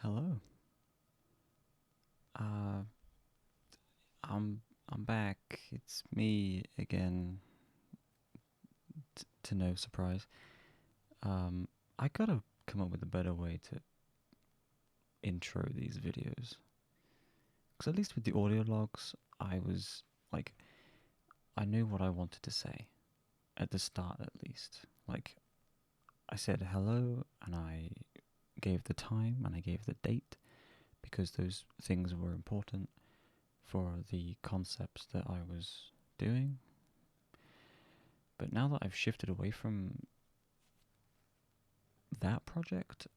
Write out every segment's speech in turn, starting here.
Hello. Uh, I'm back. It's me again. To no surprise. Um, I gotta come up with a better way to intro these videos. Because at least with the audio logs, I was like, I knew what I wanted to say at the start, at least. Like, I said hello, and I gave the time, and I gave the date, because those things were important for the concepts that I was doing. But now that I've shifted away from that project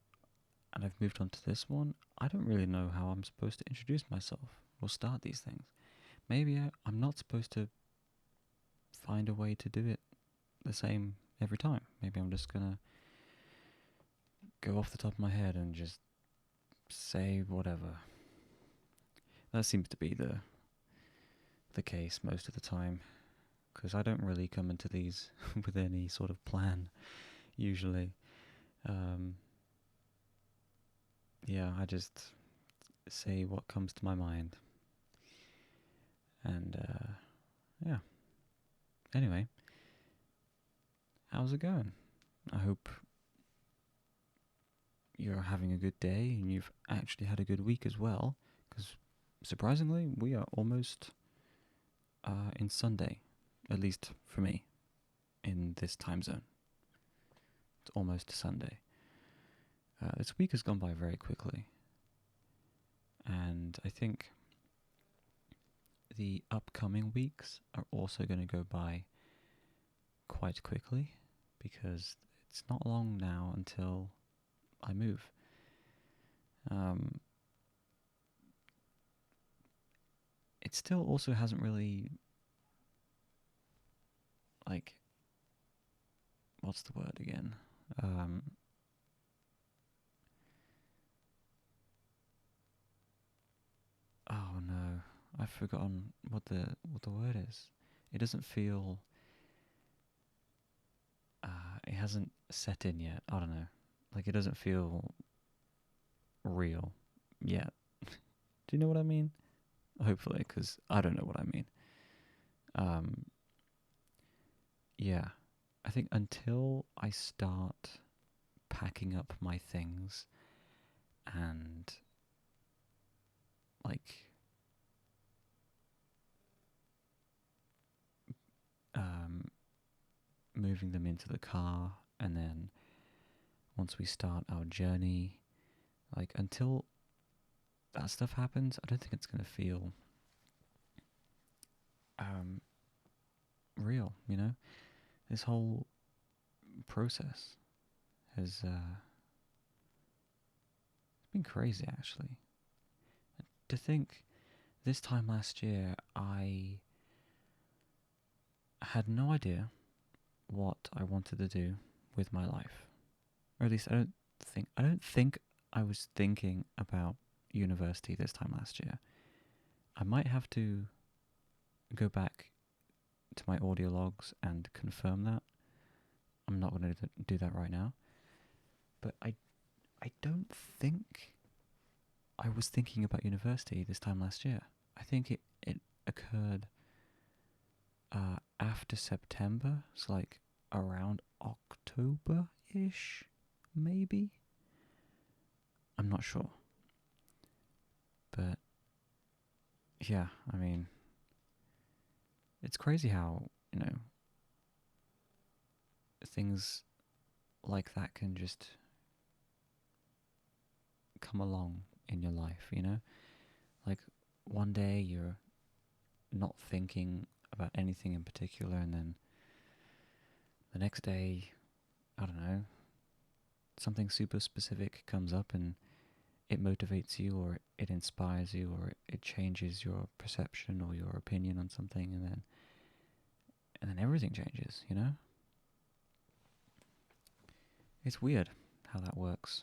and I've moved on to this one, I don't really know how I'm supposed to introduce myself or start these things. Maybe I'm not supposed to find a way to do it the same every time. Maybe I'm just gonna go off the top of my head and just say whatever. That seems to be the case most of the time, because I don't really come into these with any sort of plan usually. Um, yeah, I just say what comes to my mind, and yeah. Anyway, how's it going? I hope you're having a good day and you've actually had a good week as well, because surprisingly, we are almost in Sunday, at least for me, in this time zone. It's almost Sunday. This week has gone by very quickly, and I think the upcoming weeks are also going to go by quite quickly, because it's not long now until I move. Um, it still also hasn't really, like, what's the word again? Um, oh no, I've forgotten what the word is. It doesn't feel. It hasn't set in yet. I don't know. Like, it doesn't feel real yet. Do you know what I mean? Hopefully, because I don't know what I mean. Um, yeah, I think until I start packing up my things and, like, um, moving them into the car, and then once we start our journey, like, until that stuff happens, I don't think it's going to feel um, real, you know? This whole process has been crazy, actually. To think this time last year, I had no idea what I wanted to do with my life. Or at least I don't think I was thinking about university this time last year. I might have to go back to my audio logs and confirm that. I'm not going to do that right now. But I don't think I was thinking about university this time last year. I think it occurred after September, so like around October-ish, maybe? I'm not sure. But yeah, I mean, it's crazy how, things like that can just come along in your life, you know? Like, one day you're not thinking about anything in particular, and then the next day, I don't know, something super specific comes up and it motivates you, or it inspires you, or it changes your perception or your opinion on something, and then everything changes, you know? It's weird how that works.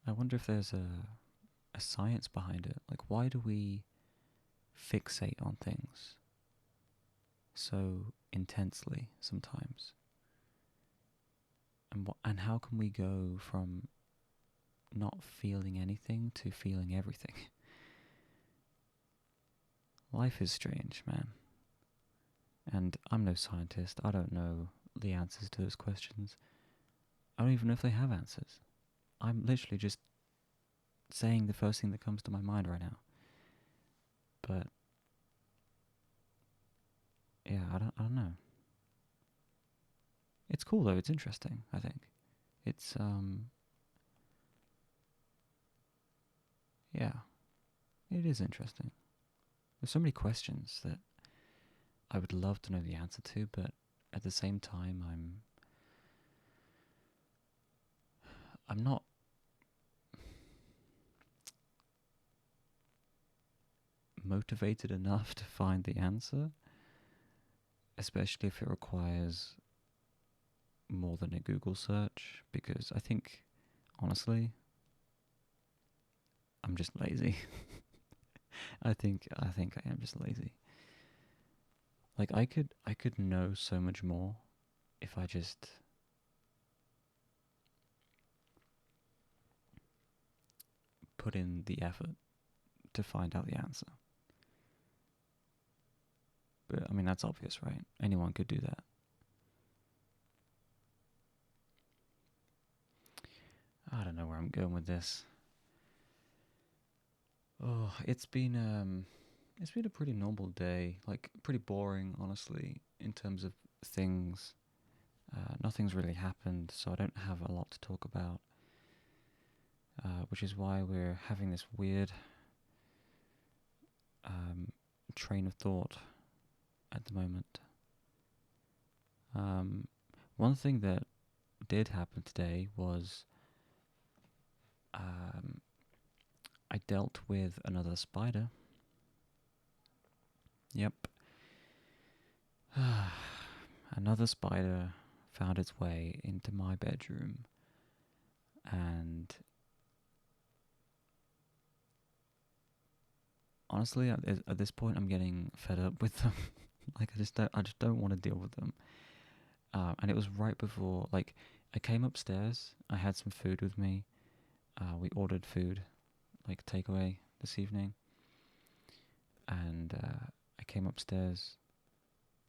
I wonder if there's a science behind it. Like, why do we fixate on things so intensely sometimes? And how can we go from not feeling anything to feeling everything. Life is strange, man. And I'm no scientist. I don't know the answers to those questions. I don't even know if they have answers. I'm literally just saying the first thing that comes to my mind right now. But yeah, I don't know. It's cool though. It's interesting, I think. It's yeah, it is interesting. There's so many questions that I would love to know the answer to, but at the same time I'm not motivated enough to find the answer, especially if it requires more than a Google search, because I think, honestly, I'm just lazy. I think I am just lazy. Like I could know so much more if I just put in the effort to find out the answer. But I mean that's obvious, right? Anyone could do that. I don't know where I'm going with this. Oh, it's been a pretty normal day, like pretty boring, honestly, in terms of things. Nothing's really happened, so I don't have a lot to talk about, which is why we're having this weird train of thought at the moment. One thing that did happen today was I dealt with another spider. Yep. Another spider found its way into my bedroom, and honestly, at this point, I'm getting fed up with them. Like I just don't want to deal with them. And it was right before, like, I came upstairs. I had some food with me. We ordered food, like takeaway this evening, and I came upstairs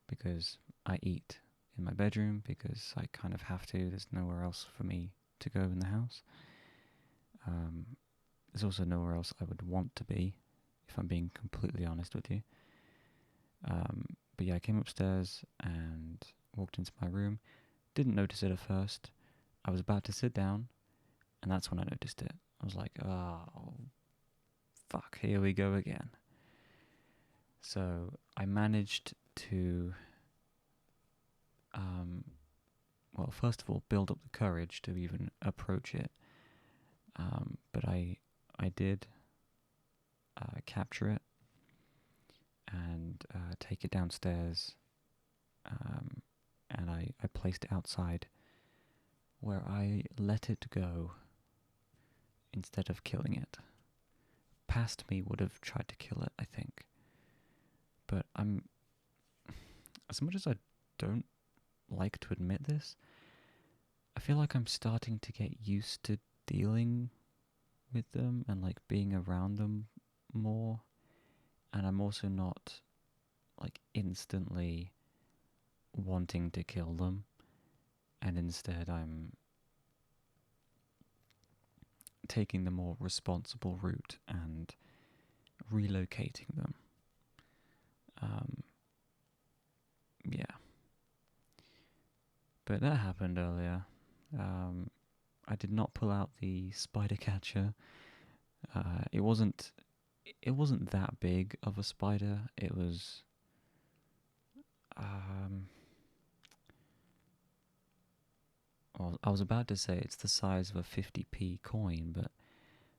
because I eat in my bedroom because I kind of have to. There's nowhere else for me to go in the house. There's also nowhere else I would want to be, if I'm being completely honest with you. But yeah, I came upstairs and walked into my room. Didn't notice it at first. I was about to sit down, and that's when I noticed it. I was like, oh, fuck, here we go again. So I managed to, well, first of all, build up the courage to even approach it. But I did capture it and take it downstairs, and I placed it outside where I let it go instead of killing it. Past me would have tried to kill it, I think. But as much as I don't like to admit this, I feel like I'm starting to get used to dealing with them and like being around them more. And I'm also not like instantly wanting to kill them. And instead I'm taking the more responsible route and relocating them. Yeah. But that happened earlier. I did not pull out the spider catcher. It wasn't that big of a spider. It was well, I was about to say it's the size of a 50p coin, but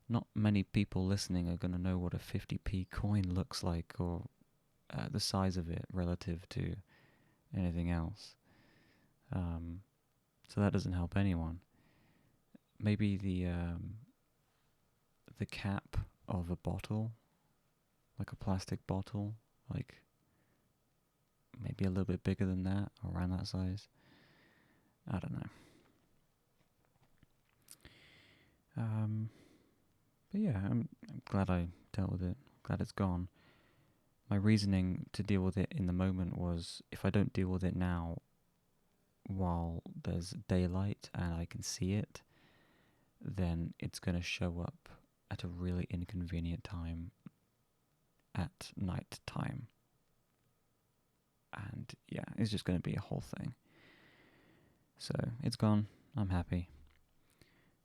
not many people listening are going to know what a 50p coin looks like or the size of it relative to anything else. So that doesn't help anyone. Maybe the cap of a bottle, like a plastic bottle, like maybe a little bit bigger than that, or around that size. I don't know. Um, but yeah, I'm glad I dealt with it. Glad it's gone. My reasoning to deal with it in the moment was if I don't deal with it now while there's daylight and I can see it, then it's going to show up at a really inconvenient time at night time. And yeah, it's just going to be a whole thing. So it's gone. I'm happy.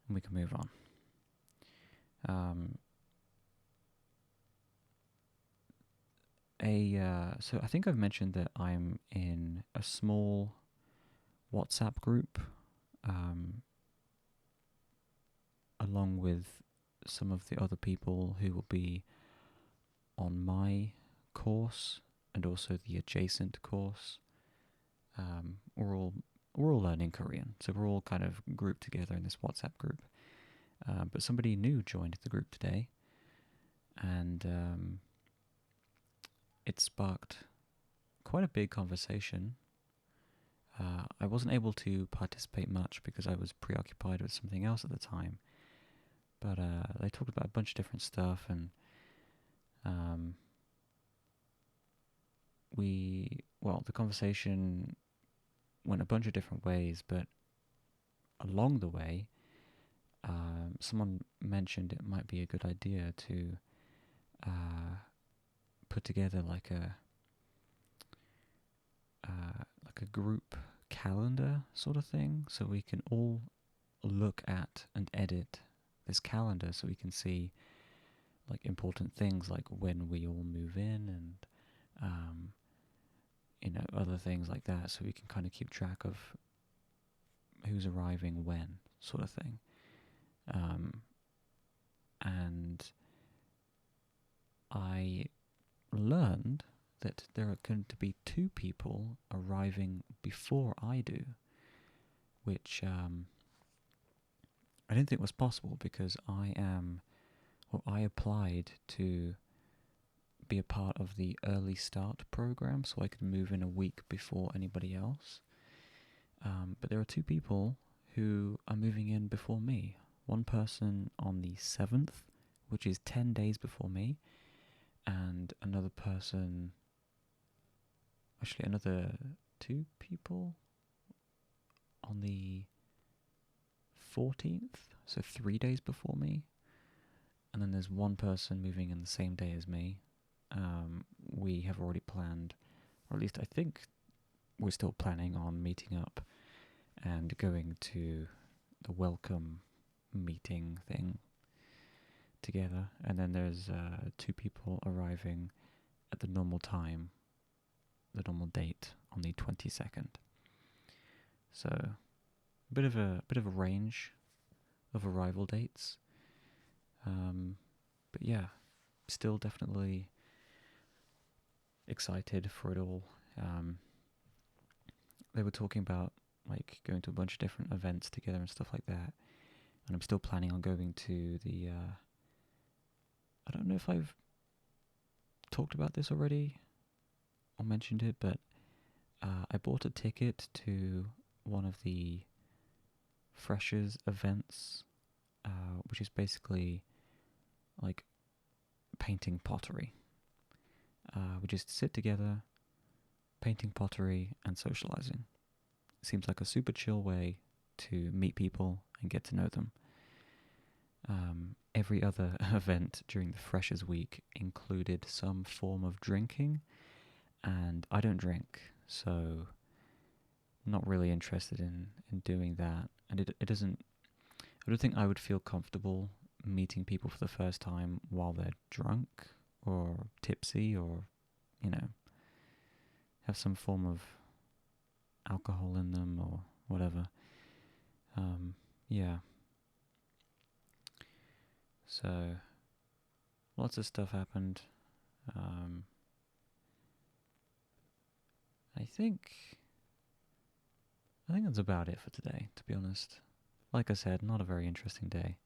And we can move on. So I think I've mentioned that I'm in a small WhatsApp group, along with some of the other people who will be on my course and also the adjacent course. We're all learning Korean, so we're all kind of grouped together in this WhatsApp group. But somebody new joined the group today, and it sparked quite a big conversation. I wasn't able to participate much because I was preoccupied with something else at the time. But they talked about a bunch of different stuff, and the conversation went a bunch of different ways, but along the way, someone mentioned it might be a good idea to put together like a group calendar sort of thing, so we can all look at and edit this calendar, so we can see like important things like when we all move in and other things like that, so we can kind of keep track of who's arriving when, sort of thing. And I learned that there are going to be 2 people arriving before I do, which I didn't think was possible because I applied to be a part of the early start program so I could move in a week before anybody else. But there are 2 people who are moving in before me. One person on the 7th, which is 10 days before me, and another 2 people on the 14th, so 3 days before me. And then there's one person moving in the same day as me. We have already planned, or at least I think we're still planning on meeting up and going to the welcome meeting thing together. And then there's 2 people arriving at the normal time, the normal date on the 22nd. So a bit of a range of arrival dates. But yeah, still definitely excited for it all. They were talking about like going to a bunch of different events together and stuff like that, and I'm still planning on going to the I don't know if I've talked about this already or mentioned it, but I bought a ticket to one of the Freshers events, which is basically like painting pottery. We just sit together, painting pottery and socializing. It seems like a super chill way to meet people and get to know them. Every other event during the Freshers Week included some form of drinking, and I don't drink, so not really interested in doing that. And it doesn't, I don't think I would feel comfortable meeting people for the first time while they're drunk or tipsy or, have some form of alcohol in them or whatever. Yeah. So, lots of stuff happened. I think that's about it for today, to be honest. Like I said, not a very interesting day.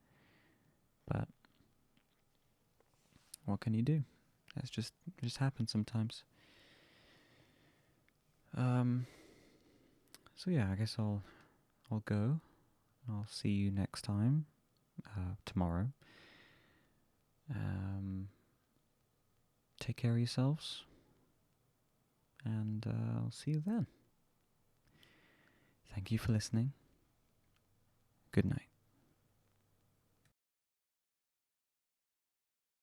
But what can you do? It just happens sometimes. So yeah, I guess I'll go. I'll see you next time. tomorrow. Take care of yourselves, and I'll see you then. Thank you for listening. Good night.